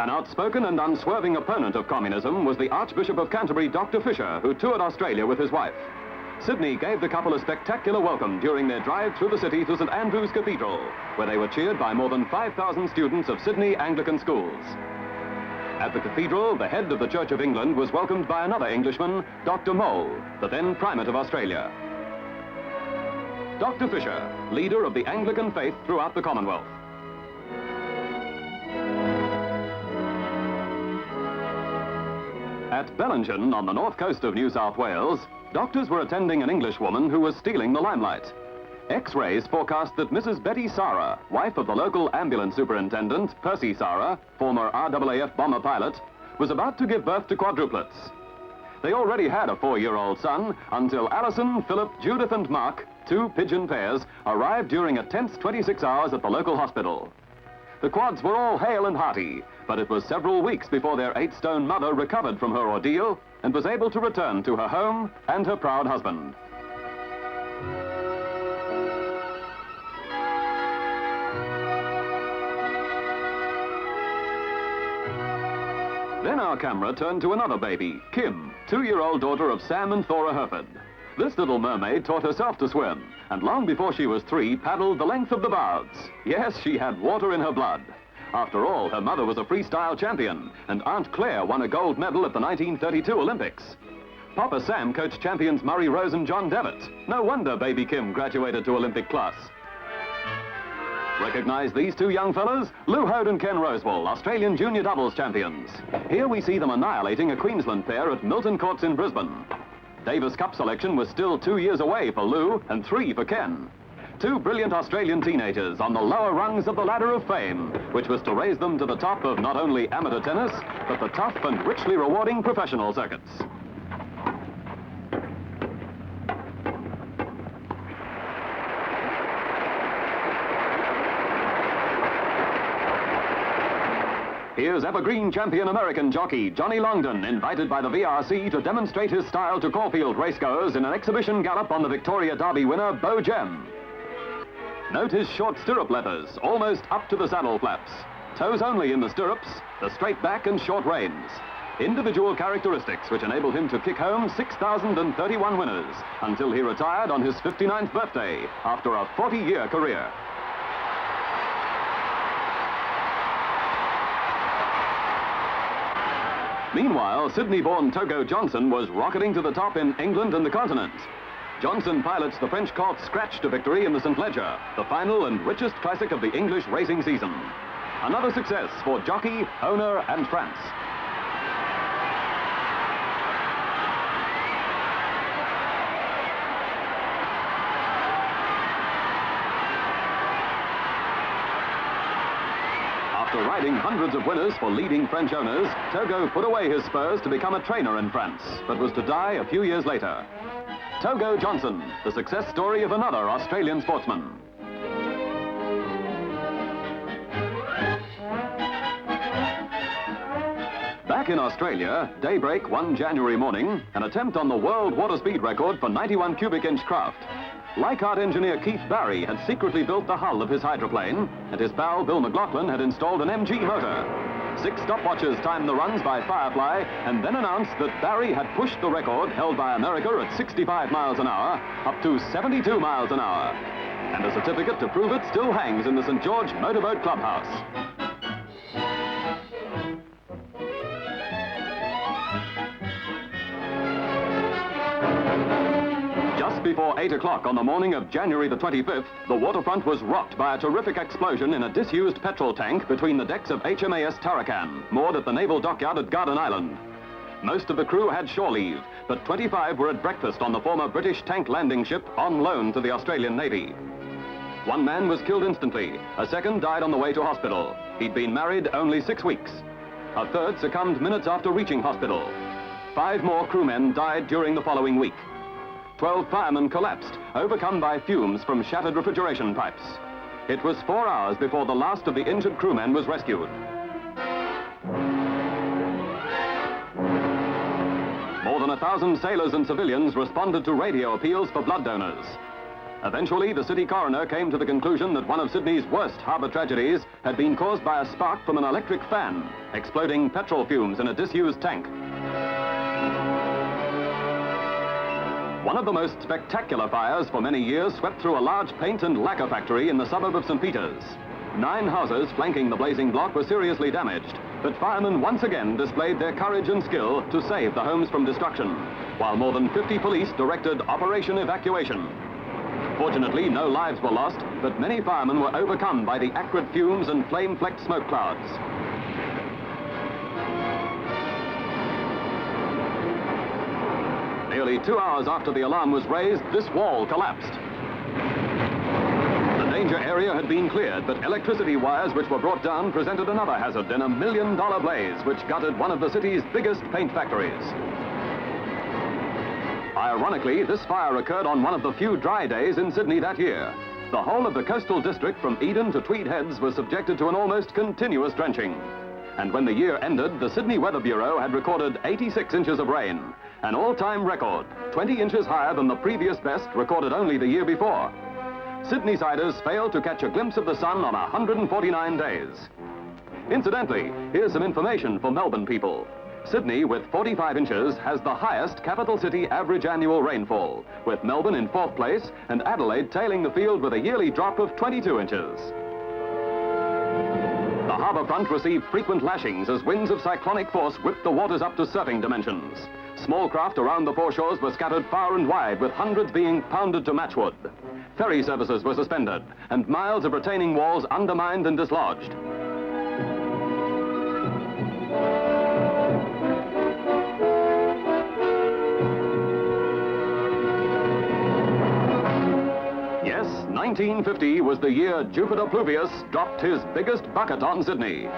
An outspoken and unswerving opponent of communism was the Archbishop of Canterbury, Dr. Fisher, who toured Australia with his wife. Sydney gave the couple a spectacular welcome during their drive through the city to St Andrew's Cathedral, where they were cheered by more than 5,000 students of Sydney Anglican schools. At the cathedral, the head of the Church of England was welcomed by another Englishman, Dr. Mole, the then Primate of Australia. Dr. Fisher, leader of the Anglican faith throughout the Commonwealth. At Bellingen, on the north coast of New South Wales, doctors were attending an Englishwoman who was stealing the limelight. X-rays forecast that Mrs. Betty Sara, wife of the local ambulance superintendent, Percy Sara, former RAAF bomber pilot, was about to give birth to quadruplets. They already had a 4-year-old son until Alison, Philip, Judith and Mark, 2 pigeon pairs, arrived during a tense 26 hours at the local hospital. The quads were all hale and hearty, but it was several weeks before their 8-stone mother recovered from her ordeal and was able to return to her home and her proud husband. Then our camera turned to another baby, Kim, 2-year-old daughter of Sam and Thora Herford. This little mermaid taught herself to swim, and long before she was 3, paddled the length of the baths. Yes, she had water in her blood. After all, her mother was a freestyle champion, and Aunt Claire won a gold medal at the 1932 Olympics. Papa Sam coached champions Murray Rose and John Devitt. No wonder baby Kim graduated to Olympic class. Recognize these 2 young fellas? Lou Hode and Ken Rosewall, Australian junior doubles champions. Here we see them annihilating a Queensland pair at Milton Courts in Brisbane. Davis Cup selection was still 2 years away for Lou and 3 for Ken. 2 brilliant Australian teenagers on the lower rungs of the ladder of fame, which was to raise them to the top of not only amateur tennis, but the tough and richly rewarding professional circuits. Here's evergreen champion American jockey Johnny Longden, invited by the VRC to demonstrate his style to Caulfield racegoers in an exhibition gallop on the Victoria Derby winner, Beau Gem. Note his short stirrup leathers, almost up to the saddle flaps. Toes only in the stirrups, the straight back and short reins. Individual characteristics which enabled him to kick home 6,031 winners until he retired on his 59th birthday after a 40-year career. Meanwhile, Sydney-born Togo Johnson was rocketing to the top in England and the continent. Johnson pilots the French colt Scratch to victory in the St. Leger, the final and richest classic of the English racing season. Another success for jockey, owner and France. After riding hundreds of winners for leading French owners, Togo put away his spurs to become a trainer in France, but was to die a few years later. Togo Johnson, the success story of another Australian sportsman. Back in Australia, daybreak one January morning, an attempt on the world water speed record for 91 cubic inch craft. Leichhardt engineer Keith Barry had secretly built the hull of his hydroplane, and his pal Bill McLaughlin had installed an MG motor. 6 stopwatches timed the runs by Firefly, and then announced that Barry had pushed the record held by America at 65 miles an hour up to 72 miles an hour. And a certificate to prove it still hangs in the St. George Motorboat Clubhouse. Before 8 o'clock on the morning of January the 25th, the waterfront was rocked by a terrific explosion in a disused petrol tank between the decks of HMAS Tarakan, moored at the naval dockyard at Garden Island. Most of the crew had shore leave, but 25 were at breakfast on the former British tank landing ship on loan to the Australian Navy. 1 man was killed instantly. A second died on the way to hospital. He'd been married only 6 weeks. A third succumbed minutes after reaching hospital. 5 more crewmen died during the following week. 12 firemen collapsed, overcome by fumes from shattered refrigeration pipes. It was 4 hours before the last of the injured crewmen was rescued. More than 1,000 sailors and civilians responded to radio appeals for blood donors. Eventually, the city coroner came to the conclusion that one of Sydney's worst harbour tragedies had been caused by a spark from an electric fan, exploding petrol fumes in a disused tank. One of the most spectacular fires for many years swept through a large paint and lacquer factory in the suburb of St. Peters. 9 houses flanking the blazing block were seriously damaged, but firemen once again displayed their courage and skill to save the homes from destruction, while more than 50 police directed Operation Evacuation. Fortunately, no lives were lost, but many firemen were overcome by the acrid fumes and flame-flecked smoke clouds. Nearly 2 hours after the alarm was raised, this wall collapsed. The danger area had been cleared, but electricity wires which were brought down presented another hazard in a $1 million blaze which gutted one of the city's biggest paint factories. Ironically, this fire occurred on one of the few dry days in Sydney that year. The whole of the coastal district from Eden to Tweed Heads was subjected to an almost continuous drenching. And when the year ended, the Sydney Weather Bureau had recorded 86 inches of rain, an all-time record, 20 inches higher than the previous best recorded only the year before. Sydneysiders failed to catch a glimpse of the sun on 149 days. Incidentally, here's some information for Melbourne people. Sydney, with 45 inches, has the highest capital city average annual rainfall, with Melbourne in 4th place and Adelaide tailing the field with a yearly drop of 22 inches. The harbour front received frequent lashings as winds of cyclonic force whipped the waters up to surfing dimensions. Small craft around the foreshores were scattered far and wide, with hundreds being pounded to matchwood. Ferry services were suspended, and miles of retaining walls undermined and dislodged. Yes, 1950 was the year Jupiter Pluvius dropped his biggest bucket on Sydney.